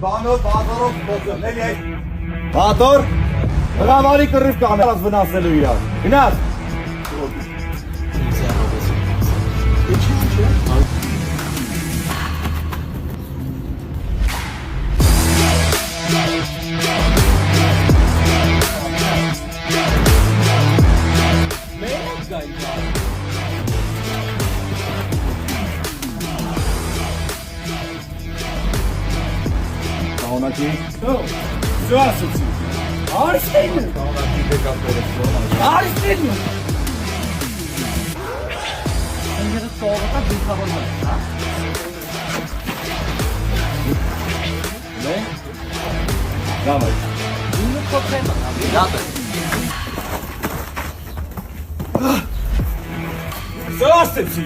Բանոր, բազարով փոխել, էլի։ Բատոր, հրավարի կռիվ կամերաս վնասելու իրար։ Գնաց։ Կաղոնակի։ Զո ասեցի։ Արստեն։ Կաղոնակի դեկապերը Արստեն։ Ինձ սովորական դիքավորում է, հա։ Լե։ Դավայ։ Ինձ փոխեմ, դատը։ Զո ասեցի։